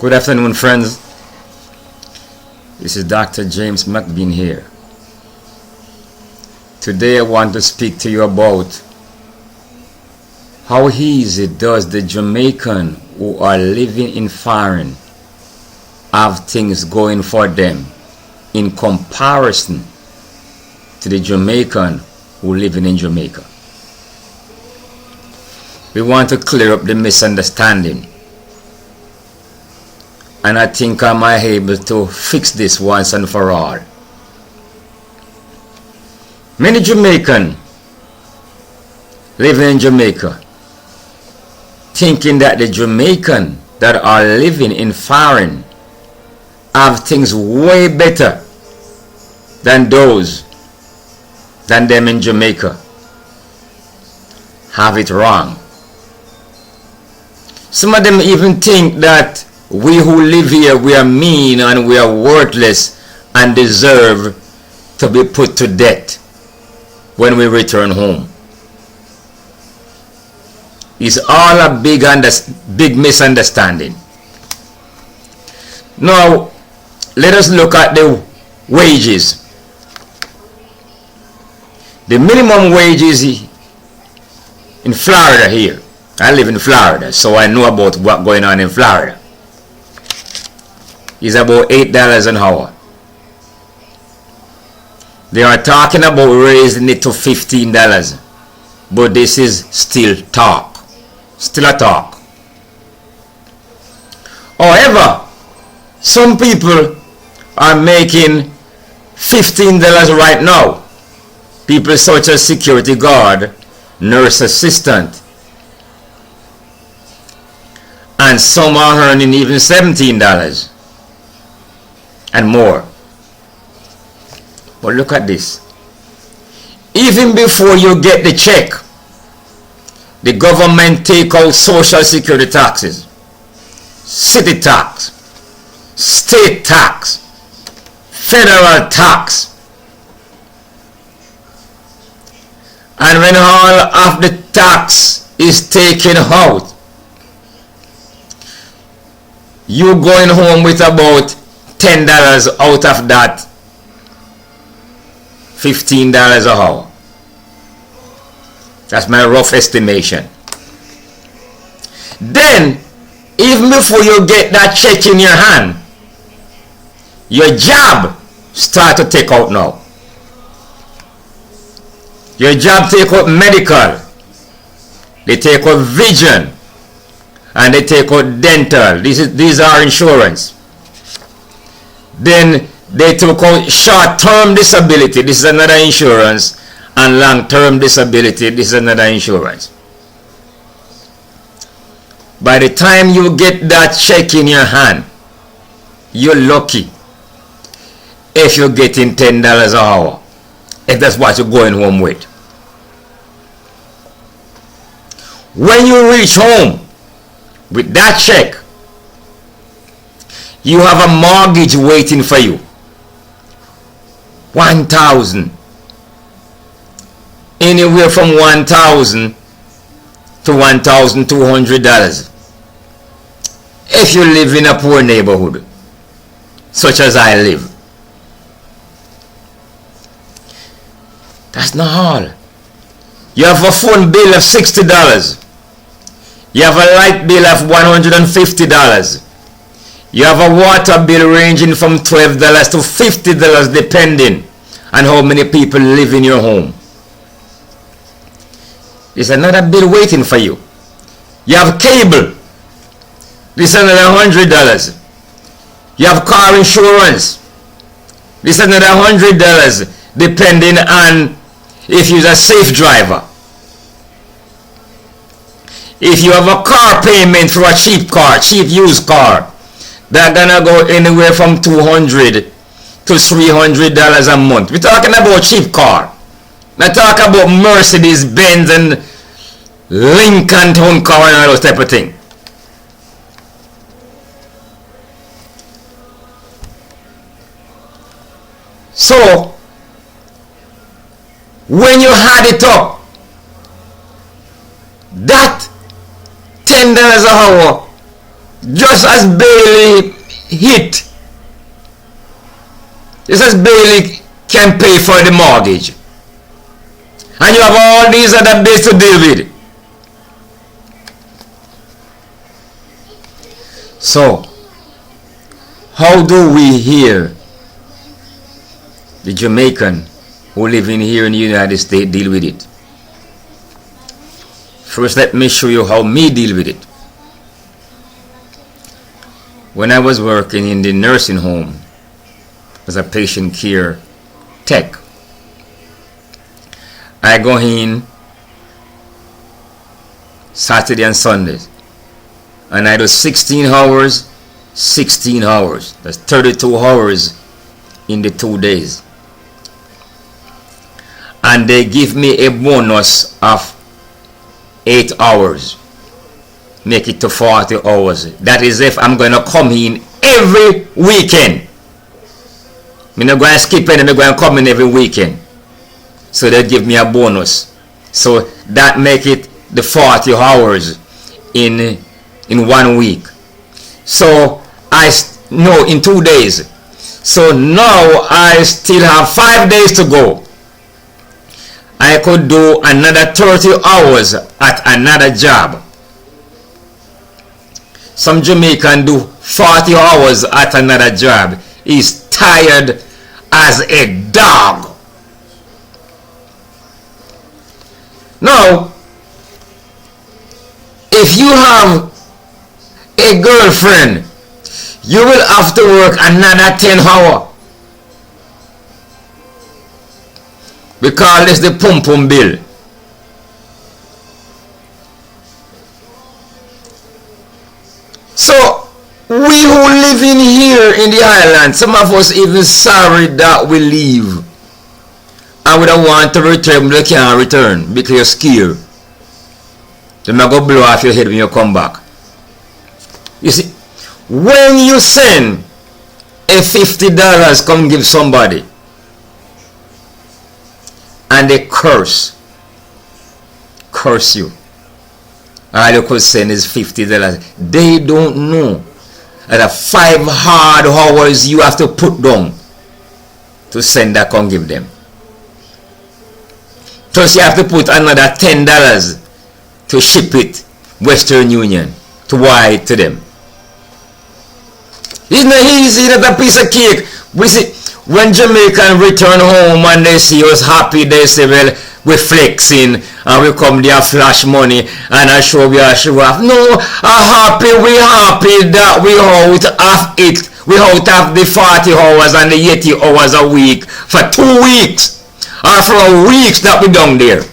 Good afternoon, friends. This is Dr. James McBean here. Today I want to speak to you about how easy does the Jamaican who are living in foreign have things going for them in comparison to the Jamaican who living in Jamaica. We want to clear up the misunderstanding, and I think I might be able to fix this once and for all. Many Jamaicans living in Jamaica thinking that the Jamaican that are living in foreign have things way better than them in Jamaica. Have it wrong. Some of them even think that we who live here, we are mean and we are worthless and deserve to be put to death when we return home. It's all a big misunderstanding. Now, let us look at the wages. The minimum wages in Florida here. I live in Florida, so I know about what's going on in Florida. Is about $8 an hour. They are talking about raising it to $15, but this is still talk. Still a talk. However, some people are making $15 right now. People such as security guard, nurse assistant, and some are earning even $17 and more. But look at this. Even before you get the check, the government take out social security taxes, city tax, state tax, federal tax. And when all of the tax is taken out, you going home with about $10 out of that $15 an hour. That's my rough estimation. Then, even before you get that check in your hand, your job start to take out now. Your job take out medical, they take out vision, and they take out dental. These are insurance. Then they took out short-term disability. This is another insurance. And long-term disability. This is another insurance. By the time you get that check in your hand, you're lucky if you're getting $10 an hour, if that's what you're going home with. When you reach home with that check, you have a mortgage waiting for you. $1,000. Anywhere from $1,000 to $1,200. If you live in a poor neighborhood, such as I live. That's not all. You have a phone bill of $60. You have a light bill of $150. You have a water bill ranging from $12 to $50 depending on how many people live in your home. There's another bill waiting for you. You have cable. This is another $100. You have car insurance. This is another $100 depending on if you're a safe driver. If you have a car payment for a cheap used car, they're gonna go anywhere from $200 to $300 a month. We're talking about cheap car. Not talk about Mercedes, Benz, and Lincoln Town car and all those type of thing. So, when you add it up, that $10 an hour just as barely hit, just as barely can pay for the mortgage. And you have all these other bills to deal with. So, how do we here, the Jamaican who live in here in the United States, deal with it? First, let me show you how me deal with it. When I was working in the nursing home as a patient care tech, I go in Saturday and Sundays, and I do 16 hours, 16 hours. That's 32 hours in the 2 days. And they give me a bonus of 8 hours. Make it to 40 hours. That is if I'm going to come in every weekend. I'm not going to skip it, I'm going to come in every weekend. So they give me a bonus. So that make it the 40 hours in 1 week. So I know in 2 days. So now I still have 5 days to go. I could do another 30 hours at another job. Some Jamaican do 40 hours at another job. He's tired as a dog. Now, if you have a girlfriend, you will have to work another 10 hours. Because it's the pum pum bill. So, we who live in here in the island, some of us even sorry that we leave. And we don't want to return, but they can't return because you're scared. They're not going to blow off your head when you come back. You see, when you send a $50 come give somebody, and they curse you, all you could send is $50. They don't know that 5 hard hours you have to put down to send that come give them. Plus you have to put another $10 to ship it Western Union to wire it to them. It's not easy, that's a piece of cake. We see when Jamaicans return home and they see us happy, they say, well, we're flexing and we come there flash money and I show we are show off. No, we happy that we out of it. We out of the 40 hours and the 80 hours a week for 2 weeks or for a week that we down there.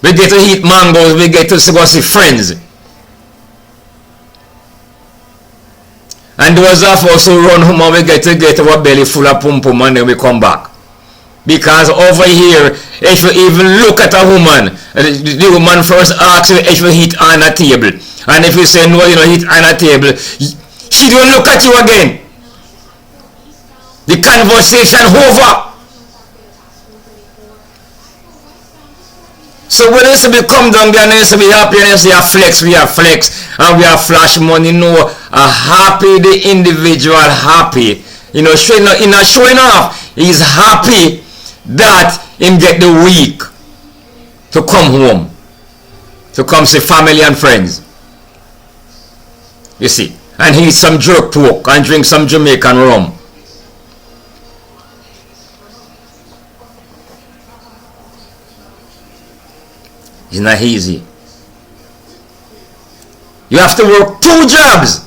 We get to eat mangoes, we get to go see friends. And those of us who run home and we get to get our belly full of pum pum and then we come back. Because over here, if you even look at a woman, the woman first asks you if you eat on a table. And if you say no, you don't eat on a table, she don't look at you again. The conversation over. So when they say we come down there and they say we happy and they say we are flex and we are flash money, no, happy the individual happy. You know, showing off, he's happy that him get the week to come home, to come see family and friends. You see, and eat some jerk pork and drink some Jamaican rum. It's not easy. You have to work 2 jobs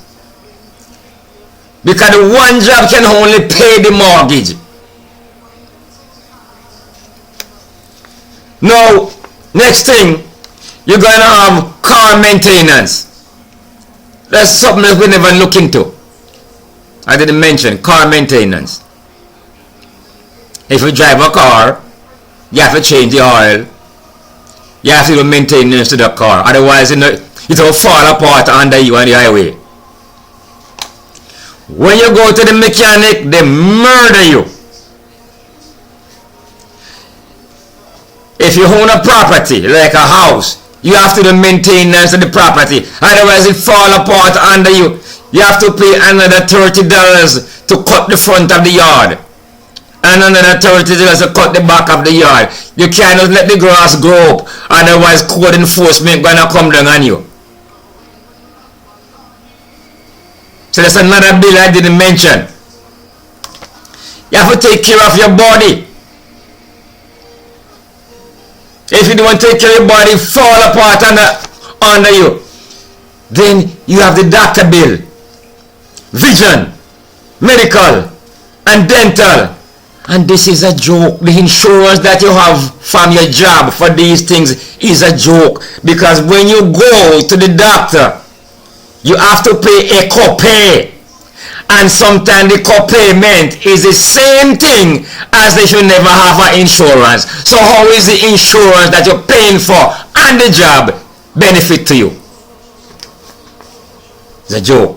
because the one job can only pay the mortgage. Now, next thing, you're going to have car maintenance. That's something that we never look into. I didn't mention car maintenance. If you drive a car, you have to change the oil. You have to do maintenance to the car. Otherwise, it will fall apart under you on the highway. When you go to the mechanic, they murder you. If you own a property, like a house, You have to do maintenance of the property. Otherwise it fall apart under you. You have to pay another $30 to cut the front of the yard. And another $30 to cut the back of the yard. You cannot let the grass grow up. Otherwise code enforcement gonna come down on you. So that's another bill I didn't mention. You have to take care of your body. If you don't take care of your body, fall apart under you. Then you have the doctor bill, vision, medical, and dental. And this is a joke. The insurance that you have from your job for these things is a joke. Because when you go to the doctor, you have to pay a copay. And sometimes the copayment is the same thing as if you never have an insurance. So how is the insurance that you're paying for on the job benefit to you? It's a joke.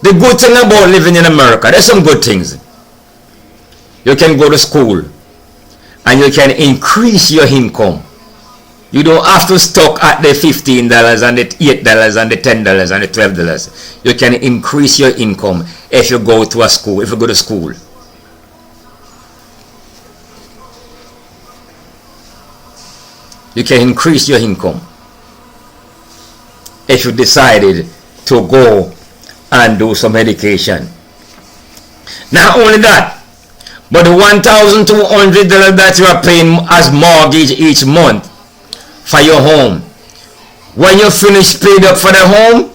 The good thing about living in America, there's some good things. You can go to school and you can increase your income. You don't have to stuck at the $15 and the $8 and the $10 and the $12. You can increase your income if you go to a school, if you go to school. You can increase your income if you decided to go and do some education. Not only that, but the $1,200 that you are paying as mortgage each month for your home, when you finish paid up for the home,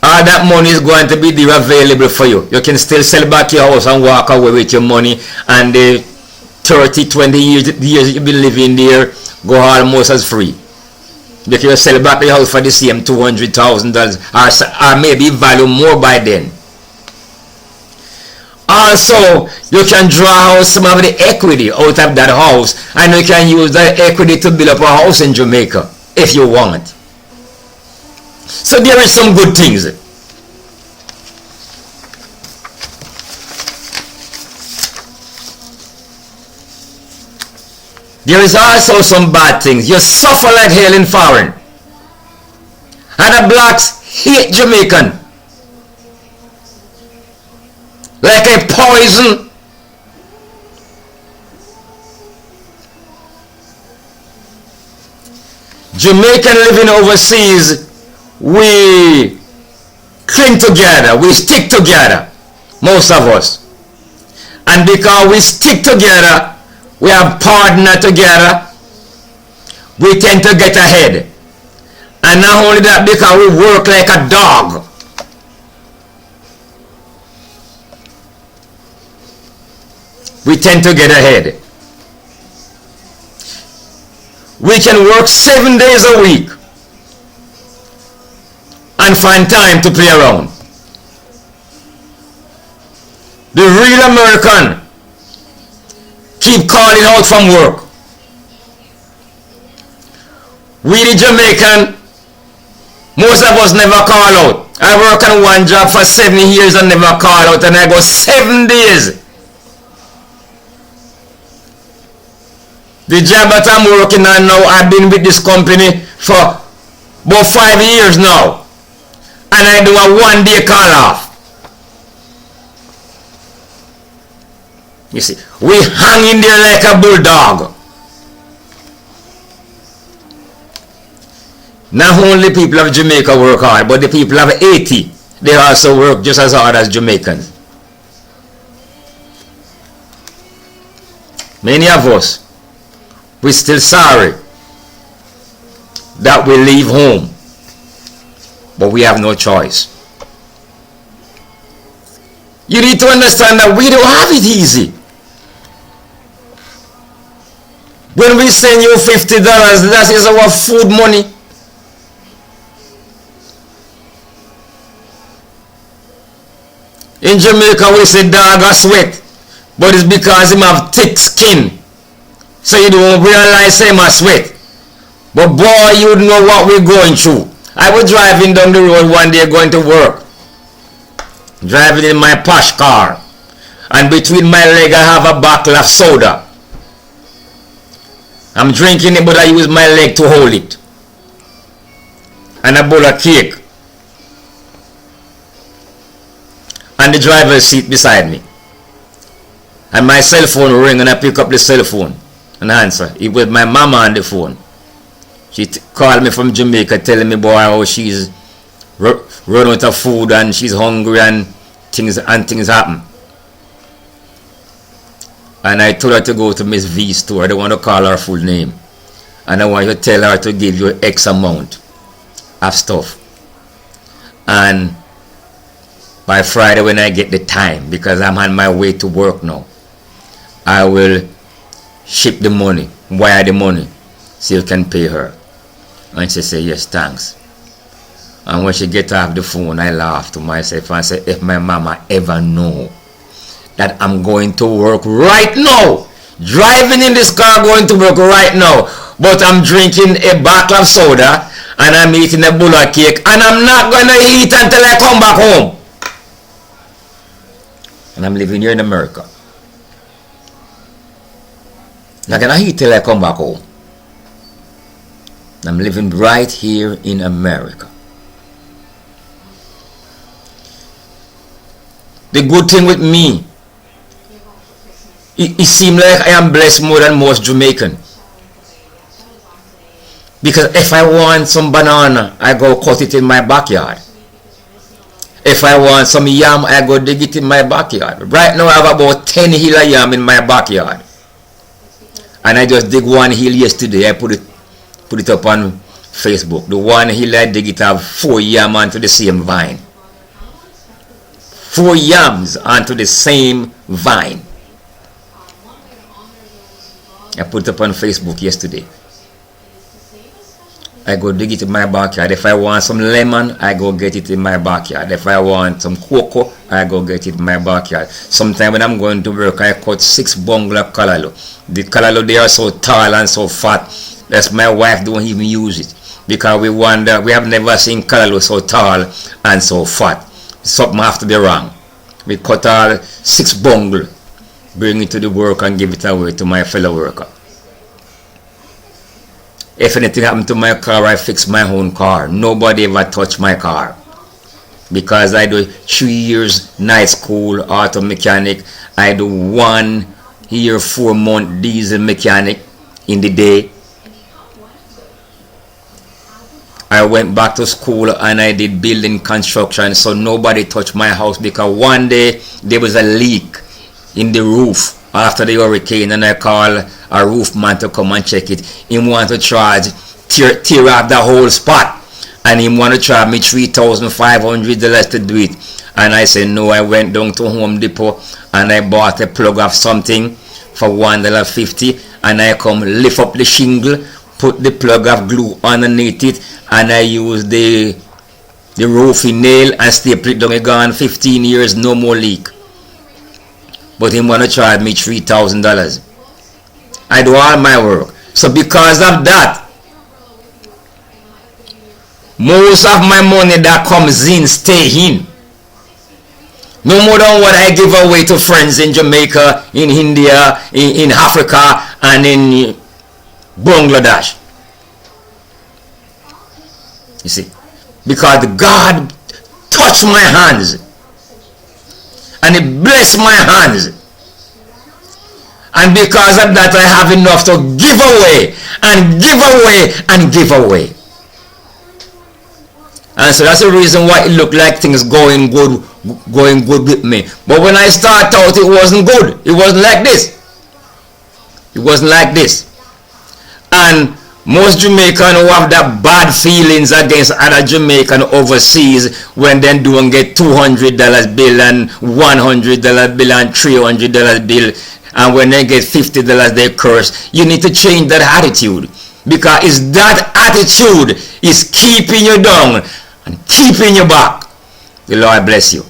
all that money is going to be there available for you. You can still sell back your house and walk away with your money, and the 30-20 years you've been living there go almost as free. You can sell back your house for the same $200,000 or maybe value more by then. Also, you can draw out some of the equity out of that house, and you can use that equity to build up a house in Jamaica if you want. So there are some good things. There is also some bad things. You suffer like hell in foreign. And the blacks hate Jamaican like a poison. Jamaican living overseas, we cling together, we stick together, most of us. And because we stick together, we have partner together, we tend to get ahead. And not only that, because we work like a dog. We tend to get ahead. We can work 7 days a week and find time to play around. The real American keep calling out from work. We the Jamaican, most of us never call out. I work on one job for 7 years and never call out, and I go 7 days. The job that I'm working on now, I've been with this company for about 5 years now, and I do a 1 day call off. You see, we hang in there like a bulldog. Not only people of Jamaica work hard, but the people of Haiti, they also work just as hard as Jamaicans. Many of us, we're still sorry that we leave home, but we have no choice. You need to understand that we don't have it easy. When we send you $50, that is our food money. In Jamaica we say dog a sweat, but it's because him have thick skin. So you don't realize him a sweat. But boy, you know what we're going through. I was driving down the road one day going to work. Driving in my posh car. And between my legs I have a bottle of soda. I'm drinking it, but I use my leg to hold it. And a bowl of cake. And the driver's seat beside me. And my cell phone ring, and I pick up the cell phone and answer. It was my mama on the phone. She called me from Jamaica telling me, boy, how she's run out of food and she's hungry and things happen. And I told her to go to Miss V's store. I don't want to call her full name. And I want you to tell her to give you X amount of stuff. And by Friday when I get the time, because I'm on my way to work now, I will ship the money, wire the money, so you can pay her. And she said, yes, thanks. And when she get off the phone, I laugh to myself and say, if my mama ever know that I'm going to work right now, driving in this car going to work right now, but I'm drinking a bottle of soda and I'm eating a bowl of cake and I'm not going to eat until I come back home. And I'm living here in America. Not going to eat till I come back home. I'm living right here in America. The good thing with me, it seems like I am blessed more than most Jamaican. Because if I want some banana, I go cut it in my backyard. If I want some yam, I go dig it in my backyard. Right now I have about 10 hill of yam in my backyard. And I just dig one hill yesterday. I put it up on Facebook. The one hill I dig it have 4 yam onto the same vine. 4 yams onto the same vine. I put it up on Facebook yesterday. I go dig it in my backyard. If I want some lemon, I go get it in my backyard. If I want some cocoa, I go get it in my backyard. Sometimes when I'm going to work, I cut 6 bundles of callaloo. The callaloo, they are so tall and so fat that my wife don't even use it. Because we have never seen callaloo so tall and so fat. Something have to be wrong. We cut all 6 bundles, bring it to the work and give it away to my fellow worker. If anything happened to my car, I fix my own car. Nobody ever touch my car. Because I do 3 years night school auto mechanic. I do 1 year 4-month diesel mechanic in the day. I went back to school and I did building construction, so nobody touched my house because one day there was a leak in the roof after the hurricane and I called a roof man to come and check it. He wanted to tear up the whole spot and he wanted to charge me $3,500 to do it. And I said no. I went down to Home Depot and I bought a plug of something for $1.50 and I come lift up the shingle, put the plug of glue underneath it, and I use the roofing nail and staple it down. It gone 15 years, no more leak. But he want to charge me $3,000. I do all my work. So because of that, most of my money that comes in stay in. No more than what I give away to friends in Jamaica, in India, in Africa, and in Bangladesh. You see, because God touched my hands and He blessed my hands, and because of that I have enough to give away and give away and give away. And so that's the reason why it looked like things going good with me. But when I start out, it wasn't good. It wasn't like this. It wasn't like this. And most Jamaicans who have that bad feelings against other Jamaicans overseas when they don't get $200 bill and $100 bill and $300 bill, and when they get $50 they curse. You need to change that attitude, because it's that attitude is keeping you down and keeping you back. The Lord bless you.